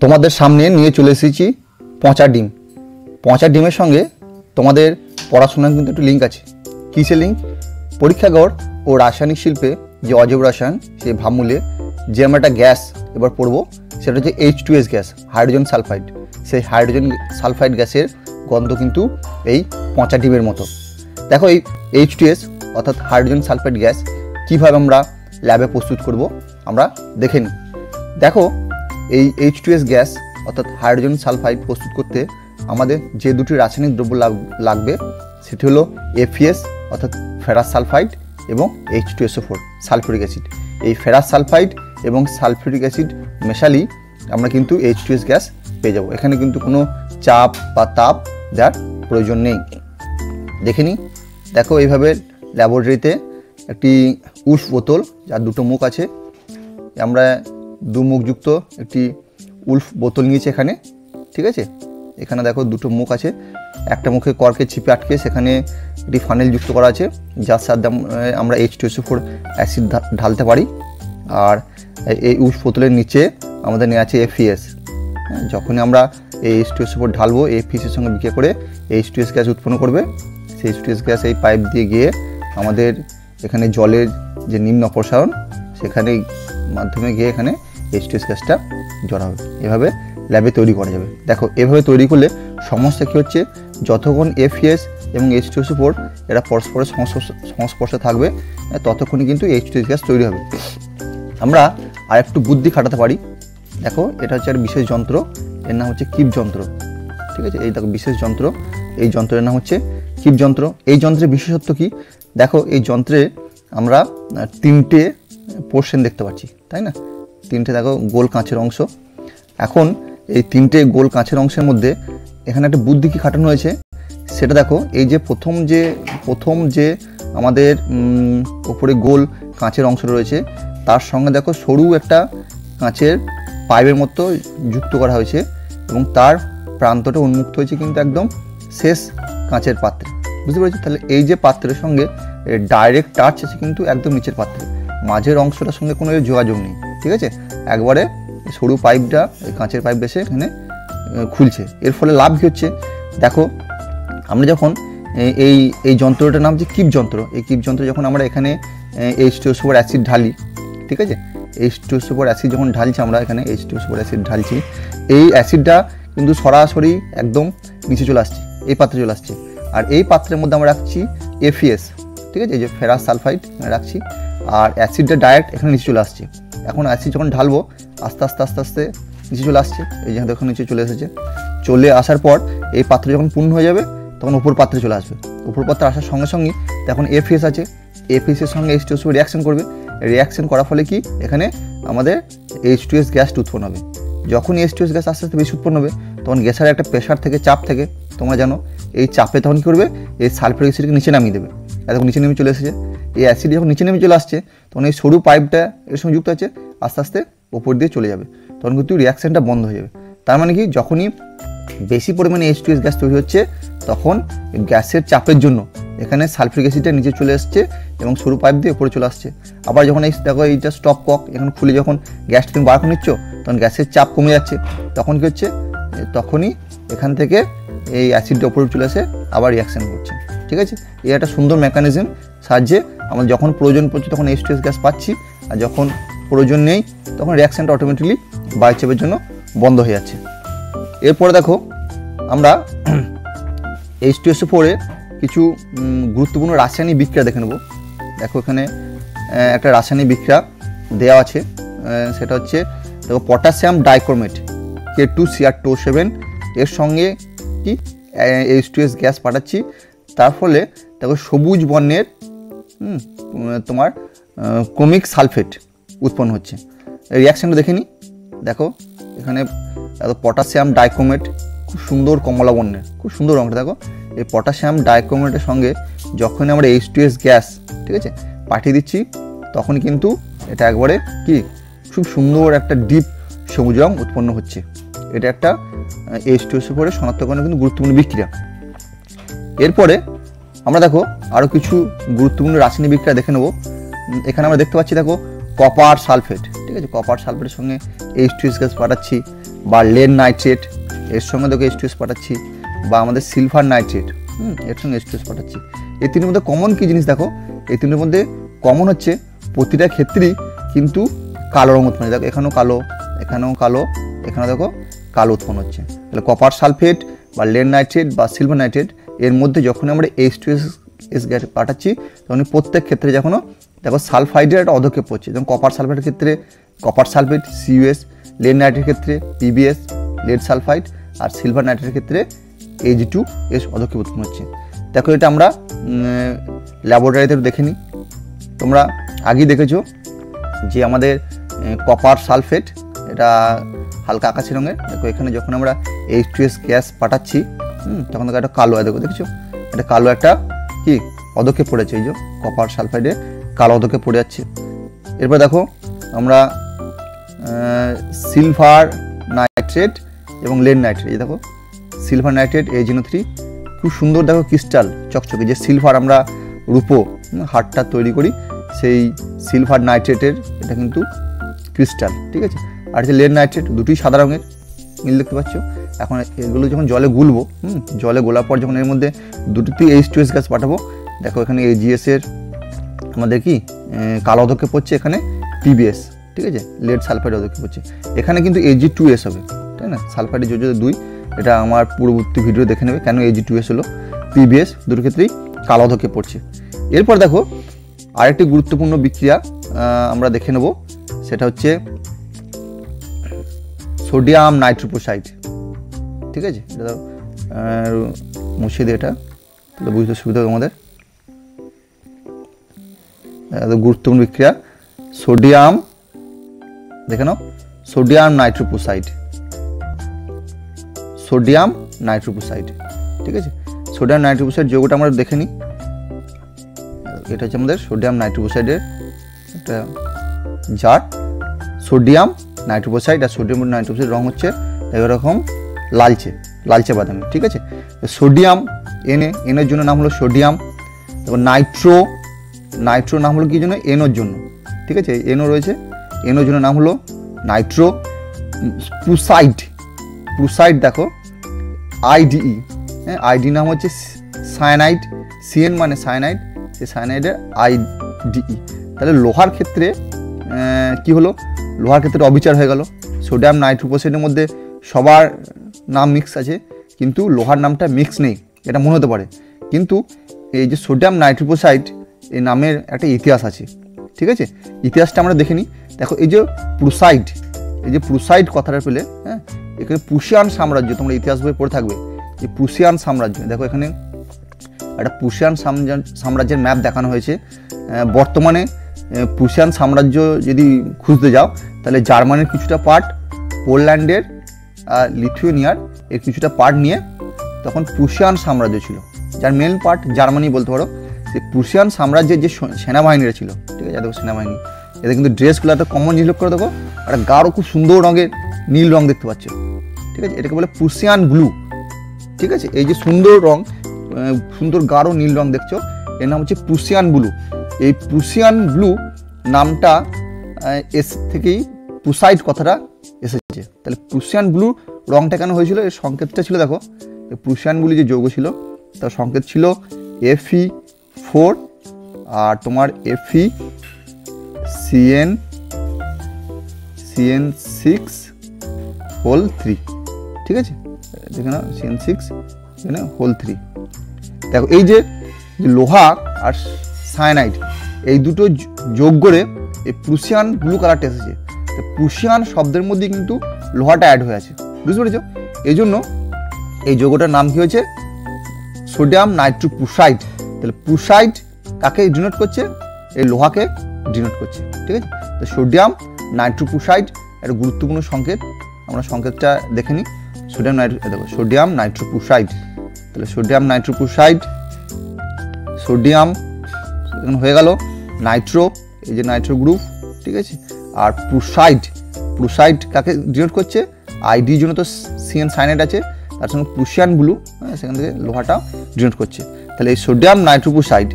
তোমাদের সামনে নিয়ে চলে এসেছি পচা ডিম। পচা ডিমের সঙ্গে তোমাদের পড়াশোনার কিন্তু একটু লিঙ্ক আছে। কিসের লিঙ্ক? পরীক্ষাগার ও রাসায়নিক শিল্পে যে অজৈব রসায়ন, সেই ভাবমূলে যে আমরা একটা গ্যাস এবার পড়বো, সেটা হচ্ছে H2S গ্যাস, হাইড্রোজেন সালফাইড। সেই হাইড্রোজেন সালফাইড গ্যাসের গন্ধ কিন্তু এই পচা ডিমের মতো। দেখো এই H2S অর্থাৎ হাইড্রোজেন সালফাইড গ্যাস কীভাবে আমরা ল্যাবে প্রস্তুত করব আমরা দেখে নিই। দেখো এই H2S গ্যাস অর্থাৎ হাইড্রোজেন সালফাইড প্রস্তুত করতে আমাদের যে দুটি রাসায়নিক দ্রব্য লাগবে সেটি হলো FeS অর্থাৎ ফেরাস সালফাইড এবং H2SO4 সালফিউরিক অ্যাসিড। এই ফেরাস সালফাইড এবং সালফিউরিক অ্যাসিড মেশালেই আমরা কিন্তু H2S গ্যাস পেয়ে যাব। এখানে কিন্তু কোনো চাপ বা তাপ দেওয়ার প্রয়োজন নেই। দেখে নিই। দেখো এইভাবে ল্যাবরেটরিতে একটি উষ বোতল, যার দুটো মুখ আছে, আমরা দু মুখযুক্ত একটি উল্ফ বোতল নিয়েছি এখানে, ঠিক আছে। এখানে দেখো দুটো মুখ আছে, একটা মুখে কর্কের ছিপে আটকে সেখানে একটি ফানেল যুক্ত করা আছে, যার সাথে আমরা H2SO4 অ্যাসিড ঢালতে পারি। আর এই উষ বোতলের নিচে আমাদের নেওয়া আছে FeS। যখনই আমরা এই H2SO4 ঢালবো, FeS-এর সঙ্গে বিক্রিয়া করে H2S গ্যাস উৎপন্ন করবে। সেই H2S গ্যাস এই পাইপ দিয়ে গিয়ে আমাদের এখানে জলের যে নিম্ন অপসারণ, সেখানে মাধ্যমে গিয়ে এখানে H2S গ্যাসটা জড়া হবে। এভাবে ল্যাবে তৈরি করা যাবে। দেখো এভাবে তৈরি করলে সমস্যা কী হচ্ছে, যতক্ষণ FeS এবং H2SO4 এরা পরস্পরের সংস্পর্শে থাকবে ততক্ষণই কিন্তু H2S গ্যাস তৈরি হবে। আমরা আর একটু বুদ্ধি খাটাতে পারি। দেখো এটা হচ্ছে একটা বিশেষ যন্ত্র, এর নাম হচ্ছে কিপ যন্ত্র, ঠিক আছে। এই দেখো বিশেষ যন্ত্র, এই যন্ত্রের নাম হচ্ছে কিপ যন্ত্র। এই যন্ত্রের বিশেষত্ব কি? দেখো এই যন্ত্রে আমরা তিনটে পোর্শন দেখতে পাচ্ছি, তাই না? তিনটে দেখো গোল কাঁচের অংশ। এখন এই তিনটে গোল কাঁচের অংশের মধ্যে এখানে একটা বুদ্ধি কি খাটানো হয়েছে সেটা দেখো। এই যে প্রথম যে আমাদের উপরে গোল কাঁচের অংশ রয়েছে, তার সঙ্গে দেখো সরু একটা কাঁচের পাইপের মতো যুক্ত করা হয়েছে এবং তার প্রান্তটা উন্মুক্ত হয়েছে কিন্তু একদম শেষ কাঁচের পাত্রে, বুঝতে পেরেছি? তাহলে এই যে পাত্রের সঙ্গে ডাইরেক্ট টাচ আছে কিন্তু একদম নিচের পাত্রে, মাঝের অংশটার সঙ্গে কোনো যোগাযোগ নেই, ঠিক আছে। একবারে সরু পাইপটা, কাঁচের পাইপ বেশে এখানে খুলছে। এর ফলে লাভ কী হচ্ছে দেখো, আমরা যখন এই যন্ত্রটার নাম হচ্ছে কিপ যন্ত্র। এই কিপ যন্ত্র যখন আমরা এখানে H2SO4 অ্যাসিড ঢালি, ঠিক আছে, H2SO4 অ্যাসিড যখন ঢালছি, আমরা এখানে H2SO4 অ্যাসিড ঢালছি, এই অ্যাসিডটা কিন্তু সরাসরি একদম নিচে চলে আসছে, এই পাত্রে চলে আসছে। আর এই পাত্রের মধ্যে আমরা রাখছি FeS, ঠিক আছে, এই যে ফেরাস সালফাইড রাখছি, আর অ্যাসিডটা ডাইরেক্ট এখানে নিচে চলে আসছে। এখন অ্যাসিড যখন ঢালবো আস্তে আস্তে নিচে চলে আসছে, এই যে দেখো নিচে চলে এসেছে। চলে আসার পর এই পাত্র যখন পূর্ণ হয়ে যাবে তখন উপর পাত্রে চলে আসবে। উপর পাত্রে আসার সঙ্গে সঙ্গে তখন FeS আছে, FeS-এর সঙ্গে H2SO রিয়াকশন করবে। রিয়াকশন করার ফলে কি এখানে আমাদের H2S গ্যাসটা উৎপন্ন হবে। যখন H2S গ্যাস আস্তে আস্তে বেশি উৎপন্ন হবে তখন গ্যাসের একটা প্রেশার থেকে, চাপ থেকে, তোমরা জানো এই চাপে তখন কী করবে, এই সালফিউরিক অ্যাসিডকে নিচে নামিয়ে দেবে। এখন নিচে নেমে চলে এসেছে, এই অ্যাসিড যখন নিচে নেমে চলে আসছে তখন এই সরু পাইপটা এর সঙ্গে যুক্ত আছে, আস্তে আস্তে ওপর দিয়ে চলে যাবে, তখন কিন্তু রিয়াকশানটা বন্ধ হয়ে যাবে। তার মানে কি, যখনই বেশি পরিমাণে H2S গ্যাস তৈরি হচ্ছে তখন গ্যাসের চাপের জন্য এখানে সালফিউরিক অ্যাসিডটা নিচে চলে আসছে এবং সরু পাইপ দিয়ে উপরে চলে আসছে। আবার যখন এই দেখো এইটা স্টপ কক এখন খুলে যখন গ্যাসটা তুমি বার করে নিচ্ছ তখন গ্যাসের চাপ কমে যাচ্ছে, তখন কী হচ্ছে, তখনই এখান থেকে এই অ্যাসিডটা উপরে চলে আসে আবার রিয়াকশান করছে, ঠিক আছে। এই একটা সুন্দর মেকানিজম সাহায্যে আমরা যখন প্রয়োজন পড়ছে তখন H2S গ্যাস পাচ্ছি, আর যখন প্রয়োজন নেই তখন রিয়াকশানটা অটোমেটিকলি বায়ুচাপের জন্য বন্ধ হয়ে যাচ্ছে। এরপরে দেখো আমরা H2SO4 কিছু গুরুত্বপূর্ণ রাসায়নিক বিক্রিয়া দেখে নেব। দেখো এখানে একটা রাসায়নিক বিক্রিয়া দেওয়া আছে, সেটা হচ্ছে দেখো পটাশিয়াম ডাইক্রোমেট K2Cr2O7 এর সঙ্গে কি H2S গ্যাস পাঠাচ্ছি, তার ফলে দেখো সবুজ বর্ণের তোমার ক্রোমিক সালফেট উৎপন্ন হচ্ছে। এই রিয়াকশানটা দেখে নিই। দেখো এখানে পটাশিয়াম ডাইক্রোমেট খুব সুন্দর কমলা বর্ণের, খুব সুন্দর রঙটা। দেখো এই পটাশিয়াম ডাইক্রোমেটের সঙ্গে যখন আমরা H2S গ্যাস, ঠিক আছে, পাঠিয়ে দিচ্ছি তখন কিন্তু এটা একবারে কি খুব সুন্দর একটা ডিপ সবুজ রঙ উৎপন্ন হচ্ছে। এটা একটা H2SO4 শনাক্তকরণের কিন্তু গুরুত্বপূর্ণ বিক্রিয়া। এরপরে আমরা দেখো আরও কিছু গুরুত্বপূর্ণ রাসায়নিক বিক্রিয়া দেখে নেব। এখানে আমরা দেখতে পাচ্ছি দেখো কপার সালফেট, ঠিক আছে, কপার সালফেটের সঙ্গে H2S গ্যাস পাঠাচ্ছি, বা লেড নাইট্রেট, এর সঙ্গে দেখো H2S পাঠাচ্ছি, বা আমাদের সিলভার নাইট্রেট, এর সঙ্গে H2S পাঠাচ্ছি। এই তিনের মধ্যে কমন কী জিনিস দেখো, এই তিনের মধ্যে কমন হচ্ছে প্রতিটা ক্ষেত্রেই কিন্তু কালো রঙ উৎপন্ন, দেখো এখানেও কালো, এখানেও কালো, এখানে দেখো কালো উৎপন্ন হচ্ছে। তাহলে কপার সালফেট বা লেড নাইট্রেট বা সিলভার নাইট্রেট এর মধ্যে যখন আমরা H2S গ্যাস পাঠাচ্ছি তখন প্রত্যেক ক্ষেত্রে যখনও দেখো সালফাইডের একটা অধক্ষেপ পড়ছে, যেমন কপার সালফেটের ক্ষেত্রে কপার সালফেট CuS, লেড নাইট্রেটের ক্ষেত্রে PbS লেড সালফাইড, আর সিলভার নাইট্রেটের ক্ষেত্রে Ag2S অধক্ষেপ উৎপন্ন হচ্ছে। দেখো এটা আমরা ল্যাবরেটরিতে দেখে নিই, তোমরা আগেই দেখেছো যে আমাদের কপার সালফেট এটা হালকা আকাশি রঙের, দেখো এখানে যখন আমরা H2S গ্যাস পাঠাচ্ছি তখন দেখো একটা কালো, দেখো দেখছো এটা কালো একটা কি অধক্ষেপ পড়েছে, এই যে কপার সালফাইডে কালো অধক্ষেপ পড়ে যাচ্ছে। এরপর দেখো আমরা সিলভার নাইট্রেট এবং লেড নাইট্রেট, এই দেখো সিলভার নাইট্রেট AgNO3 খুব সুন্দর দেখো ক্রিস্টাল চকচকে, যে সিলভার আমরা রূপো হারটা তৈরি করি সেই সিলভার নাইট্রেটের এটা কিন্তু ক্রিস্টাল, ঠিক আছে। আর যে লেড নাইট্রেট দুটোই সাদা রঙের, মিল দেখতে পাচ্ছ। এখন এগুলো যখন জলে গুলবো, জলে গোলার পর যখন এর মধ্যে দুটোতেই H2S গ্যাস পাঠাবো, দেখো এখানে AgS এর আমাদের কি কালো অধক্ষেপ পড়ছে, এখানে PbS, ঠিক আছে, লেড সালফাইড অধক্ষেপ পড়ছে, এখানে কিন্তু Ag2S হবে, তাই না, সালফাইডের যোজ্য 2, এটা আমার পূর্ববর্তী ভিডিও দেখে নেবে কেন Ag2S হলো। PbS দুটো ক্ষেত্রেই কালো অধক্ষেপ পড়ছে। এরপর দেখো আরেকটি গুরুত্বপূর্ণ বিক্রিয়া আমরা দেখে নেব, সেটা হচ্ছে সোডিয়াম নাইট্রোপোসাইড, ঠিক আছে। এটা মুছে দিই, এটা তাহলে বুঝতে সুবিধা হবে আমাদের। গুরুত্বপূর্ণ বিক্রিয়া সোডিয়াম, দেখে নাও সোডিয়াম নাইট্রোপোসাইড, সোডিয়াম নাইট্রোপোসাইড, ঠিক আছে। সোডিয়াম নাইট্রোপোসাইড যৌগটা আমরা দেখে নিই, এটা হচ্ছে আমাদের সোডিয়াম নাইট্রোপোসাইডের একটা জার, সোডিয়াম নাইট্রোপোসাইড, আর সোডিয়াম নাইট্রোপোসাইড রং হচ্ছে এরকম লালচে লালচে বাদামি, ঠিক আছে। সোডিয়াম এনের জন্য নাম হলো সোডিয়াম, তারপর নাইট্রো নাম হলো কি জন্য, এনোর জন্য, ঠিক আছে, এনও রয়েছে, এনোর জন্য নাম হলো নাইট্রো। প্রুসাইড দেখো IDE, হ্যাঁ আইডি নাম হচ্ছে সায়ানাইড, CN মানে সায়ানাইড, সেই সায়ানাইডের IDE। তাহলে লোহার ক্ষেত্রে কি হলো, লোহার ক্ষেত্রে অবিচার হয়ে গেল, সোডিয়াম নাইট্রোপোসাইডের মধ্যে সবার নাম মিক্স আছে কিন্তু লোহার নামটা মিক্স নেই, এটা মনে হতে পারে, কিন্তু এই যে সোডিয়াম নাইট্রোপোসাইড এই নামের একটা ইতিহাস আছে, ঠিক আছে। ইতিহাসটা আমরা দেখে নিই, দেখো এই যে প্রুসাইড কথাটা পেলে, হ্যাঁ এখানে প্রুশিয়ান সাম্রাজ্য, তোমরা ইতিহাস বই পড়ে থাকবে, যে প্রুশিয়ান সাম্রাজ্য, দেখো এখানে একটা প্রুশিয়ান সাম্রাজ্যের ম্যাপ দেখানো হয়েছে। বর্তমানে প্রুশিয়ান সাম্রাজ্য যদি খুঁজতে যাও তাহলে জার্মানির কিছুটা পার্ট, পোল্যান্ডের লিথুয়েনিয়ার এর কিছুটা পার্ট নিয়ে তখন প্রুশিয়ান সাম্রাজ্য ছিল, যার মেন পার্ট জার্মানি বলতে পারো। সেই প্রুশিয়ান সাম্রাজ্যের যে সেনাবাহিনীরা ছিল, ঠিক আছে, দেখো সেনাবাহিনী, এদের কিন্তু ড্রেসগুলো এত কমন জিনিস করে দেখো, একটা গাঢ় খুব সুন্দর রঙের নীল রং দেখতে পাচ্ছ, ঠিক আছে, এটাকে বলে প্রুশিয়ান ব্লু, ঠিক আছে। এই যে সুন্দর রং, সুন্দর গাঢ় নীল রং দেখছো, এর নাম হচ্ছে প্রুশিয়ান ব্লু। এই প্রুশিয়ান ব্লু নামটা থেকেই প্রুসাইড কথাটা এসেছে। তাহলে প্রুশিয়ান ব্লু রংটা কেন হয়েছিল, এর সংকেতটা ছিল দেখো, প্রুশিয়ান ব্লু যে যৌগ ছিল তার সংকেত ছিল Fe4 আর তোমার CN6(3), ঠিক আছে, দেখে না CN6(3). দেখো এই যে লোহা আর সায়ানাইড এই দুটো যোগ করে এই প্রুশিয়ান ব্লু কালারটা এসেছে। প্রুশিয়ান শব্দের মধ্যে কিন্তু লোহাটা অ্যাড হয়ে আছে, বুঝতে পেরেছো। এই জন্য এই যৌগটার নাম কি হয়েছে, সোডিয়াম নাইট্রোপ্রুসাইড। তাহলে প্রুসাইড কাকে ডিনোট করছে, এই লোহাকে ডিনোট করছে, ঠিক আছে। তো সোডিয়াম নাইট্রোপ্রুসাইড একটা গুরুত্বপূর্ণ সংকেত, আমরা সংকেতটা দেখে নিই। সোডিয়াম নাইট্রোপ্রুসাইড, তাহলে সোডিয়াম নাইট্রোপ্রুসাইড, সোডিয়াম হয়ে গেল, নাইট্রো, এই যে নাইট্রো গ্রুপ, ঠিক আছে। আর প্রুসাইড কাকে ডিনোট করছে, আইডির জন্য তো CN সায়ানাইড আছে, তার সঙ্গে প্রুশিয়ান ব্লু, সেখান থেকে লোহাটা ডিনোট করছে। তাহলে এই সোডিয়াম নাইট্রোপ্রুসাইড,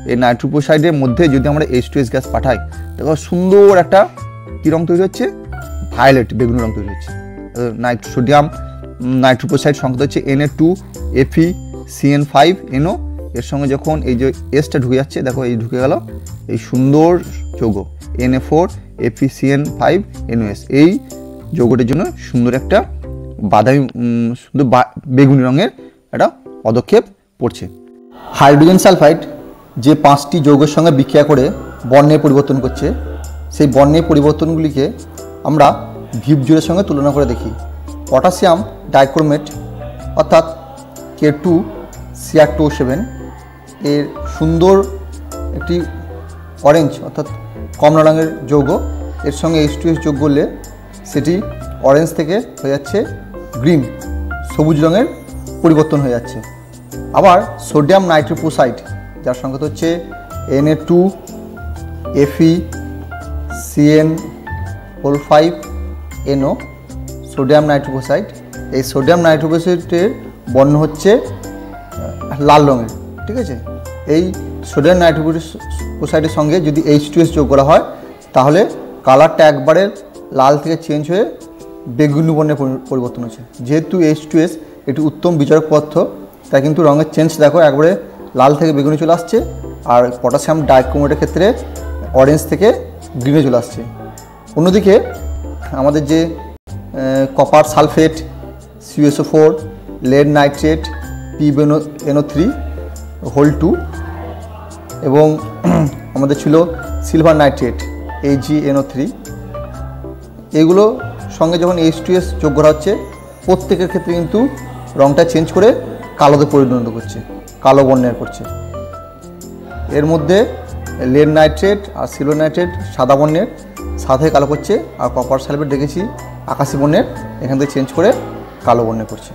এই নাইট্রোপ্রুসাইডের মধ্যে যদি আমরা H2S গ্যাস পাঠাই, দেখো সুন্দর একটা কী রং তৈরি হচ্ছে, ভায়োলেট বেগুনি রং তৈরি হচ্ছে, সোডিয়াম নাইট্রোপোসাইড সংকেত হচ্ছে Na2FeCN5NO। এর সঙ্গে যখন এই যে এসটা ঢুকে যাচ্ছে, দেখো এই ঢুকে গেল এই সুন্দর যৌগ Na4FeCN5NOS। এই যৌগটির জন্য সুন্দর একটা বাদামি সুন্দর বেগুনি রঙের একটা পদক্ষেপ পড়ছে। হাইড্রোজেন সালফাইড যে 5টি যৌগের সঙ্গে বিক্রিয়া করে বর্ণের পরিবর্তন করছে, সেই বর্ণের পরিবর্তনগুলিকে আমরা ভিপ জোড়ের সঙ্গে তুলনা করে দেখি। পটাশিয়াম ডাইক্রোমেট অর্থাৎ K2Cr2O7 এর সুন্দর একটি অরেঞ্জ অর্থাৎ কমলা রঙের যৌগ, এর সঙ্গে H2S যোগ করলে সেটি অরেঞ্জ থেকে হয়ে যাচ্ছে গ্রিন, সবুজ রঙের পরিবর্তন হয়ে যাচ্ছে। আবার সোডিয়াম নাইট্রোপোসাইড যার সংকেত হচ্ছে Na2FeCN5NO, সোডিয়াম নাইট্রোপোসাইড। এই সোডিয়াম নাইট্রোপোসাইডের বর্ণ হচ্ছে লাল রঙের, ঠিক আছে। এই সোডিয়াম নাইট্রোপোসাইডের সঙ্গে যদি H2S যোগ করা হয় তাহলে কালারটা একবারে লাল থেকে চেঞ্জ হয়ে বেগুনি বর্ণের পরিবর্তন হচ্ছে। যেহেতু H2S একটি উত্তম বিজারক পদার্থ, তাই কিন্তু রঙের চেঞ্জ দেখো একবারে লাল থেকে বেগুনি চলে আসছে। আর পটাশিয়াম ডাইক্রোমেটের ক্ষেত্রে অরেঞ্জ থেকে গ্রিনে চলে আসছে। অন্যদিকে আমাদের যে copper sulphate, CuSO4, lead nitrate, PbNO3(2) এবং আমাদের ছিল সিলভার নাইট্রেট AgNO3, এগুলো সঙ্গে যখন H2S যোগ করা হচ্ছে প্রত্যেকের ক্ষেত্রে কিন্তু রঙটা চেঞ্জ করে কালোতে পরিণত করছে, কালো বর্ণের করছে। এর মধ্যে lead নাইট্রেট আর সিলভার নাইট্রেট সাদা বর্ণের সাথে কালো করছে, আর কপার সালফেট দেখেছি আকাশি বর্ণের, এখান থেকে চেঞ্জ করে কালো বর্ণের করছে।